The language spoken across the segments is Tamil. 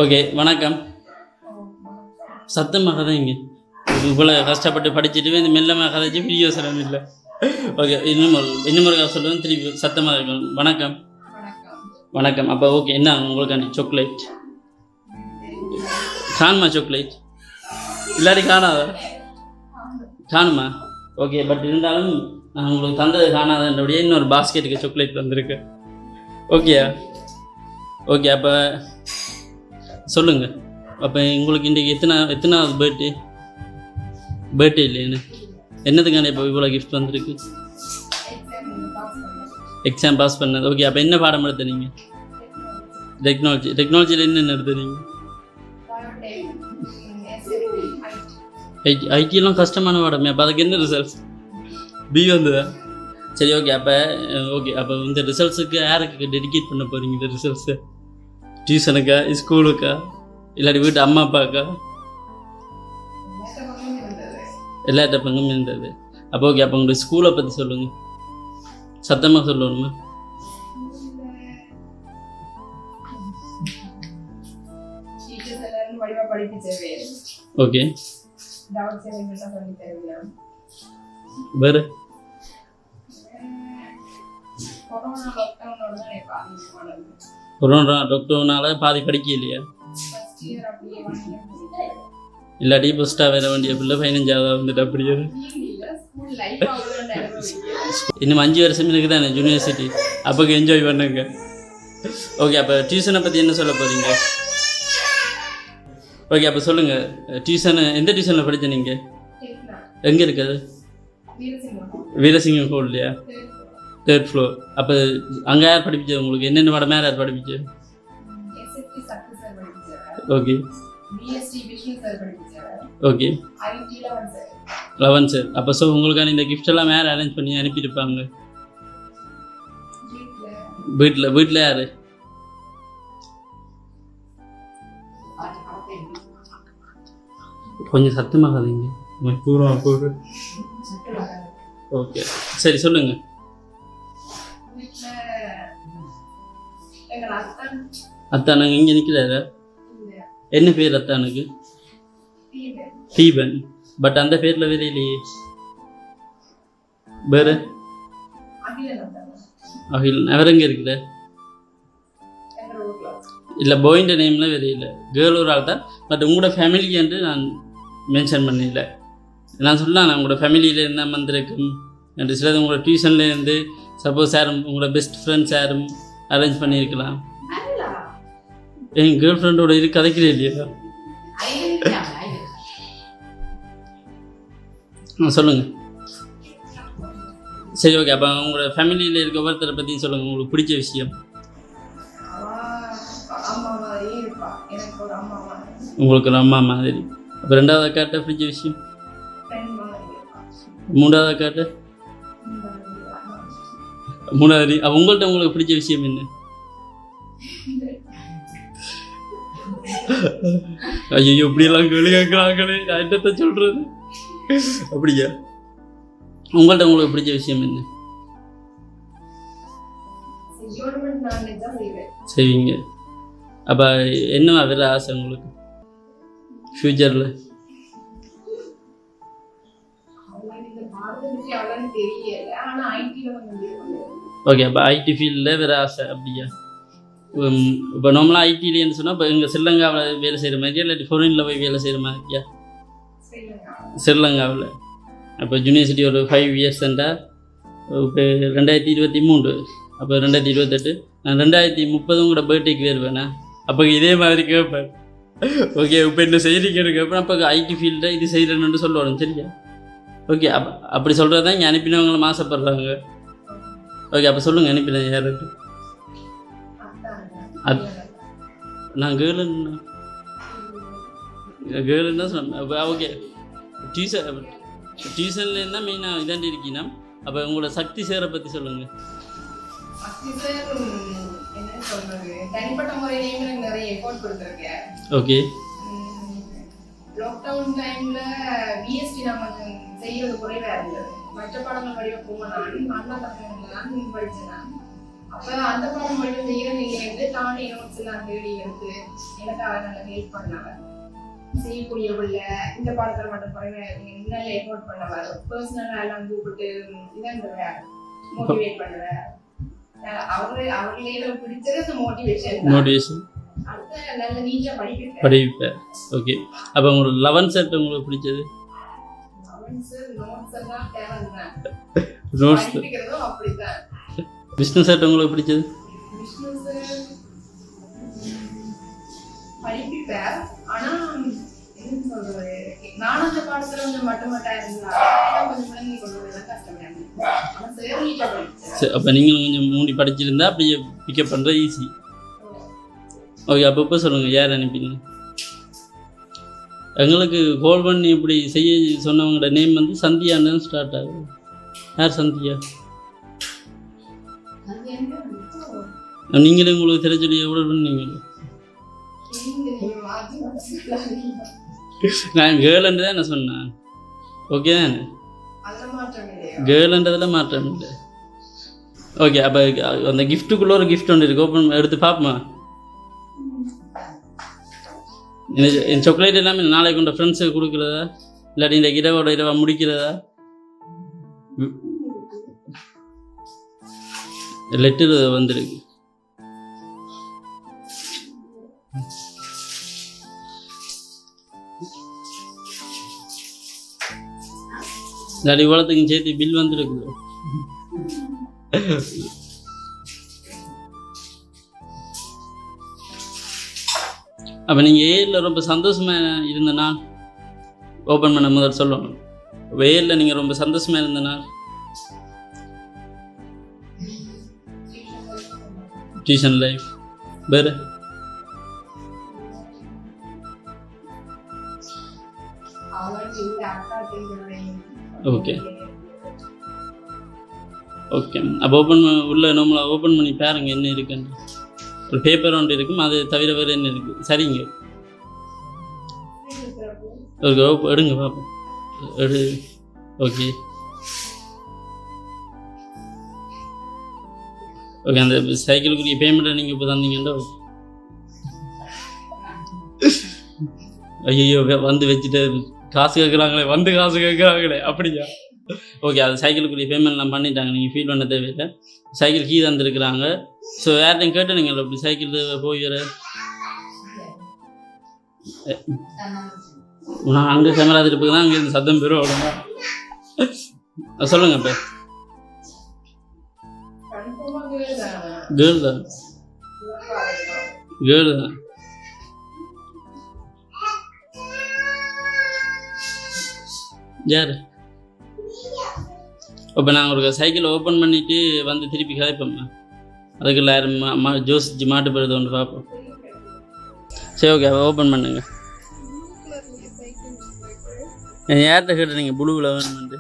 ஓகே வணக்கம். சத்தமாக கதைங்க. இவ்வளோ கஷ்டப்பட்டு படிச்சுட்டு இந்த மெல்லமாக கதைச்சு வீடியோ சொல்ல இல்லை. ஓகே இன்னும் சொல்லுவேன் திருப்பி சத்தமாக இருக்கணும். வணக்கம் வணக்கம். அப்போ ஓகே என்ன உங்களுக்கு சாக்லேட் காணுமா? சாக்லேட் இல்லாட்டி காணாதா? காணுமா? ஓகே பட் இருந்தாலும் நான் உங்களுக்கு தந்தது காணாதன்றபடியே இன்னொரு பாஸ்கெட்டுக்கு சாக்லேட் வந்திருக்கு. ஓகேயா? ஓகே அப்போ சொல்லுங்கள். அப்போ உங்களுக்கு இன்றைக்கி எத்தனாவது பர்த்டே இல்லைன்னு என்னதுக்கான இப்போ இவ்வளோ கிஃப்ட் வந்திருக்கு? எக்ஸாம் பாஸ் பண்ணது. ஓகே அப்போ என்ன பாடம் எடுத்துறீங்க? டெக்னாலஜியில் என்னென்ன எடுத்துறீங்க? ஐடியெல்லாம் கஷ்டமான பாடமே. அப்போ அதுக்கு என்ன ரிசல்ட்ஸ்? பி வந்ததா? சரி ஓகே அப்போ இந்த ரிசல்ட்ஸுக்கு யாருக்கு டெடிகேட் பண்ண போகிறீங்க? இந்த ரிசல்ட்ஸை டியூஷனுக்கா, ஸ்கூலுக்கா, இல்லாட்டி வீட்டு அம்மா அப்பாக்கா? எல்லாட்ட பங்கும் இருந்தது. அப்போ ஓகே அப்போ உங்களுடைய ஸ்கூலை பற்றி சொல்லுங்கள். சத்தமாக சொல்லணுமா? ஓகே வேறு கொரோனா டாக்டர்னால பாதி படிக்க இல்லையா? இல்லாட்டி ஃபஸ்ட்டாக வேற வேண்டிய பிள்ளை 15ஆவது வந்துட்டு அப்படியே இன்னும் 5 வருஷம் இருக்குது தானே யூனிவர்சிட்டி. அப்போ என்ஜாய் பண்ணுங்க. ஓகே அப்போ டியூஷனை பற்றி என்ன சொல்ல போகிறீங்க? ஓகே அப்போ சொல்லுங்கள். டியூஷனு எந்த டியூஷனில் படித்த நீங்கள்? எங்கே இருக்குது? வீரசிங்கம் ஹோல் இல்லையா? 3rd floor. அப்போ அங்கே யார் படிப்பிச்சது உங்களுக்கு? என்னென்ன பாடம் யார் படிப்பிச்சு? Okay okay 11 sir. அப்போ உங்களுக்கான இந்த கிஃப்ட் எல்லாம் யார் அரேஞ்ச் பண்ணி அனுப்பியிருப்பாங்க? வீட்டில் யார்? கொஞ்சம் சத்தமாகாதீங்க. ஓகே சரி சொல்லுங்கள். அத்தானுங்க இங்கே நிற்கிறாரு. என்ன பேர் அத்தானுக்கு? தீபன். பட் அந்த பேரில் வேற இல்லையே. வேறு அகில். அவர் எங்கே இருக்கிற? இல்லை பாயிண்ட் நேமில் வேற இல்லை. கேர்ள் ஒரு ஆள் தான். பட் உங்களோட ஃபேமிலி என்று நான் மென்ஷன் பண்ணல. நான் சொல்லலாம் உங்களோட ஃபேமிலியில் என்ன வந்திருக்கும் என்று. சிலது உங்களோட டியூஷன்லேருந்து சப்போஸ் யாரும் உங்களோட பெஸ்ட் ஃப்ரெண்ட்ஸ் யாரும் அரேஞ்ச் பண்ணியிருக்கலாம். என் கேர்ள் ஃப்ரெண்டோட இது கதைக்கிறே இல்லையா? சொல்லுங்கள். சரி ஓகே அப்போ உங்களோட ஃபேமிலியில் இருக்க ஒவ்வொருத்தரை பற்றியும் சொல்லுங்கள். உங்களுக்கு பிடிச்ச விஷயம்? உங்களுக்கு ஒரு அம்மா மாதிரி. அப்போ 2வது அக்காட்ட பிடிச்ச விஷயம்? 3வது அக்காட்ட? 3வது. அப்போ உங்கள்கிட்ட உங்களுக்கு பிடிச்ச விஷயம் என்ன? ஐயோ இப்படியெல்லாம் கேள்வி கேட்குறாங்களே, நான் என்னத்தை சொல்கிறது? அப்படியா? உங்கள்கிட்ட உங்களுக்கு பிடிச்ச விஷயம் என்ன? செய்வீங்க. அப்போ என்ன வேறு ஆசை உங்களுக்கு ஃப்யூச்சரில்? ஓகே அப்போ ஐடி ஃபீல்டில் வேறு ஆசை அப்படியா? இப்போ நார்மலாக ஐடிலேன்னு சொன்னால் இப்போ இங்கே ஸ்ரீலங்காவில் வேலை செய்கிற மாதிரியா இல்லாட்டி ஃபாரினில் போய் வேலை செய்கிற மாதிரியா? ஸ்ரீலங்காவில். அப்போ யூனிவர்சிட்டி ஒரு 5 years இருந்தால் இப்போ 2023. அப்போ 2028. நான் 2030 கூட பர்த்டேக்கு வருவேண்ணா. அப்போ இதே மாதிரி கேட்பேன். ஓகே இப்போ என்ன செய்கிறீங்கன்னு கேட்பேன். அப்போ ஐடி ஃபீல்டில் இது செய்கிறேன்னு சொல்லுவாங்க. சரியா? ஓகே அப்படி சொல்கிறது தான் இங்கே அனுப்பினவங்களும் ஆசைப்படுறாங்க. ஓகே அப்போ சொல்லுங்கள் அனுப்பினேன் யாருக்கு? நான் கேர்ளுன்னா சொன்னேன். ஓகே டியூஷனில் என்ன மெயினாக இதாண்டி இருக்கீங்கன்னா அப்போ உங்களோட சக்தி சேரை பற்றி சொல்லுங்கள். ஓகே லாக்டவுன் டைம்ல பிஎஸ்டி நான் கொஞ்சம் செய்யறது குறைவா இருந்தது. மற்ற பாடங்கள் படிக்க போக நான் அண்ணா பசங்க படிச்சேன். அப்ப அந்த பாடம் மட்டும் செய்யறதுலேருந்து தானே நோட்ஸ் எல்லாம் தேடி எடுத்து எனக்காக நல்லா ஹெல்ப் பண்ணாங்க. செய்யக்கூடிய உள்ள இந்த பாடத்துல மட்டும் குறைவா நல்ல எஃபோர்ட் பண்ணுவார். பர்சனலா எல்லாம் கூப்பிட்டு இதான் மோட்டிவேட் பண்ணுவார். அவர்களே பிடிச்சது அந்த மோட்டிவேஷன். அடுத்த நல்ல நீட்டா படிப்பேன். ஓகே. அப்ப உங்களுக்கு 11th செட் உங்களுக்கு பிடிச்சது? நோட்ஸ் அப்படிதான். பிசினஸ் செட் உங்களுக்கு பிடிச்சது? படிப்பேன். ஆனா என்ன சொல்றது, நானும் அந்த பாடத்துல கொஞ்சம் மட்டுமட்டா இருந்தா கொஞ்சம் விளங்கி கொள்வதெல்லாம் கஷ்டமா இருந்துச்சு. ஆனா சரி நீட்டா படிச்சேன். அப்ப நீங்களும் கொஞ்சம் மூடி படிச்சிருந்தா அப்படியே பிக்கப் பண்ற ஈஸி. ஓகே. அப்போ சொல்லுங்க, யார் அனுப்பிங்க? எங்களுக்கு கால் பண்ணி இப்படி செய்ய சொன்னவங்களோட நேம் வந்து சந்தியான்னு ஸ்டார்ட் ஆகுது. யார் சந்தியா? நீங்களே உங்களுக்கு தெரிய சொல்லி எவ்வளோ பண்ணீங்க? நான் கேர்ள்ன்றது தான் என்ன சொன்னேன். ஓகே தானே? கேர்ள்ன்றதில் மாற்றம் இல்லை. ஓகே. அப்போ அந்த கிஃப்ட்டுக்குள்ளே ஒரு கிஃப்ட் ஒன்று இருக்குது. ஓப்பன் எடுத்து பார்ப்போமா? என் சாக்லேட் எல்லாமே நாளைக்கு உங்கள் ஃப்ரெண்ட்ஸுக்கு கொடுக்குறதா இல்லாட்டி இந்த இரவோட முடிக்கிறதா? லெட்டர் வந்துருக்கு. இல்லாட்டி இவ்வளோத்துக்கும் சேர்த்து பில் வந்துருக்குது. அப்போ நீங்கள் ஏரியில் ரொம்ப சந்தோஷமாக இருந்த நாள் ஓப்பன் பண்ண முதல் சொல்லணும். ஏரியில் நீங்கள் ரொம்ப சந்தோஷமாக இருந்த நாள்? Tuition life. வேறு? ஓகே. ஓகே. அப்போ உள்ள நம்மளை ஓப்பன் பண்ணி பாருங்க என்ன இருக்குன்னு. ஒரு பேப்பர் ஒன்று இருக்கும், அது தவிர வேறு என்ன இருக்குது? சரிங்க. ஓகே. எடுங்க பார்ப்போம். ஓகே. ஓகே. அந்த சைக்கிளுக்குரிய பேமெண்ட்டை நீங்கள் இப்போ தந்தீங்கன்னா ஐயோ வந்து வச்சுட்டு காசு கேட்குறாங்களே அப்படியா? ஓகே. அது சைக்கிளுக்குரிய பேமெண்ட்லாம் பண்ணிட்டாங்க. நீங்கள் ஃபீல் பண்ண தேவையில்லை. Cycle key தந்துருக்குறாங்க. ஸோ யார்ட்டையும் கேட்டு நீங்கள் அப்படி சைக்கிள் போய் வர நான் அங்கே கேமரா திருப்பி தான் அங்கே இருந்து சத்தம் பெறும். அவ்வளோமா சொல்லுங்க. இப்போ கேர்ள் தான். யார்? இப்போ நாங்கள் ஒரு சைக்கிள் ஓப்பன் பண்ணிவிட்டு வந்து திருப்பி கதைப்போம்மா. அதுக்கு எல்லாரும் ஜோசிச்சு மாட்டு போகிறது ஒன்று பார்ப்போம். சரி. ஓகே. ஓப்பன் பண்ணுங்க. யார்கிட்ட கேட்டுறீங்க ப்ளூவில் வேணுமெண்டு?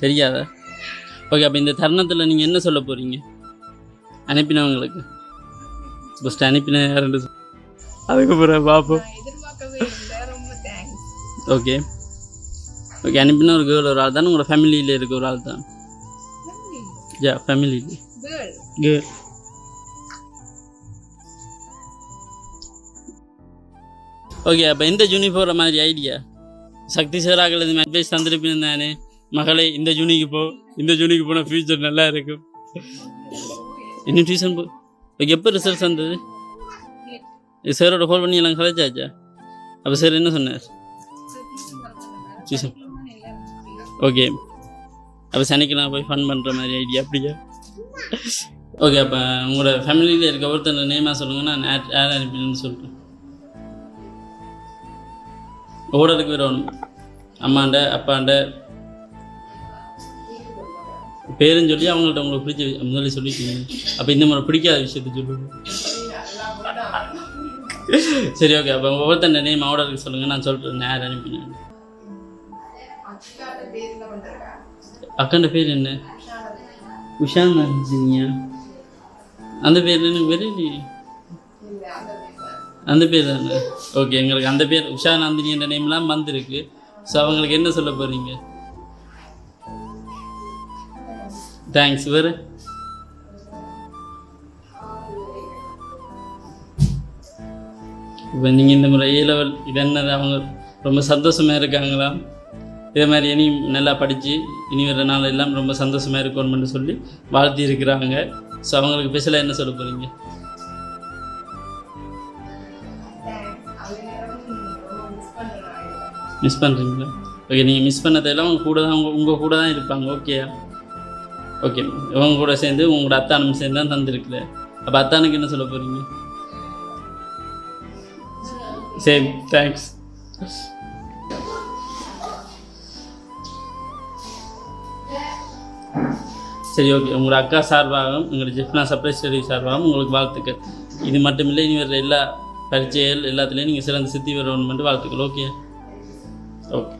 தெரியாதா? ஓகே. அப்போ இந்த தருணத்தில் நீங்கள் என்ன சொல்ல போகிறீங்க அனுப்பினவங்களுக்கு? ஃபஸ்ட்டு அனுப்பின யாருன்னு அதுக்கப்புறம் பார்ப்போம். ஓகே. ஓகே. அனுப்பின ஒரு கேர்ள் ஒரு ஆள் தான். உங்களோட ஃபேமிலியில் இருக்க ஒரு ஆள் தான். ஃபேமிலியில் கேர்ள். ஓகே. அப்போ எந்த ஜூனி போகிற மாதிரி ஐடியா? சக்தி சாராக்கள் இது அட்வைஸ் தந்துருப்பேன் தானே, மகளே இந்த ஜூனிக்கு போனால் ஃபியூச்சர் நல்லா இருக்கும். இன்னும் டியூஷன் ஓகே. எப்போ ரிசல்ட்ஸ் வந்தது? சாரோட கால் பண்ணி எல்லாம் கலைச்சாச்சா? அப்போ சார் என்ன சொன்னார்? டியூஷன். ஓகே. அப்போ சனிக்கெல்லாம் போய் ஃபன் பண்ணுற மாதிரி ஐடியா அப்படியா? ஓகே. அப்போ உங்களோட ஃபேமிலியில் இருக்க ஒருத்தர் நேமாக சொல்லுங்கள். நான் யார் அனுப்பினு சொல்கிறேன். ஓடருக்கு வரணும். அம்மாண்ட அப்பாண்ட பேருன்னு சொல்லி அவங்கள்ட்ட உங்களுக்கு பிடிச்ச முதல்ல சொல்லிட்டீங்க. அப்போ இந்த மாதிரி பிடிக்காத விஷயத்த சொல்லுங்கள். சரி. ஓகே. அப்போ ஒவ்வொருத்தண்ட நேம் ஆர்டருக்கு சொல்லுங்கள். நான் சொல்கிறேன் யார் அனுப்பினேன். அக்காண்ட பேர் என்ன? உஷான் இருந்துச்சிங்க. அந்த பேர் எனக்கு வெரி அந்த பேர் தானே? ஓகே. எங்களுக்கு அந்த பேர் உஷா நந்தினி என்ற நேம்லாம் வந்திருக்கு. ஸோ அவங்களுக்கு என்ன சொல்ல போகிறீங்க? தேங்க்ஸ். வேறு இப்போ நீங்கள் இந்த முறை A level இது என்னது அவங்க ரொம்ப சந்தோஷமாக இருக்காங்களா? இதே மாதிரி இனி நல்லா படித்து இனி வர நாள் எல்லாம் ரொம்ப சந்தோஷமாக இருக்கணும்னு சொல்லி வாழ்த்தி இருக்கிறாங்க. ஸோ அவங்களுக்கு ஸ்பெஷலாக என்ன சொல்ல போகிறீங்க? மிஸ் பண்ணுறீங்களா? ஓகே, நீங்கள் மிஸ் பண்ணதெல்லாம் உங்கள் கூட தான் உங்கள் கூட தான் இருப்பாங்க. ஓகேயா? ஓகே, இவங்க கூட சேர்ந்து உங்களோட அத்தானும் சேர்ந்து தான் தந்துருக்குல. அப்போ அத்தானுக்கு என்ன சொல்ல போகிறீங்க? சரி, தேங்க்ஸ். சரி, ஓகே. உங்களோட அக்கா சார்பாகவும் எங்களோட ஜெஃப்னா சர்ப்ரைஸ் ஸ்டடி சார்பாகவும் உங்களுக்கு வாழ்த்துக்கள். இது மட்டும் இல்லை, இனி வர எல்லா பரீட்சைகள் எல்லாத்துலேயும் நீங்கள் சிறந்து சித்தி வரணும்னு வாழ்த்துக்கள். Okay okay.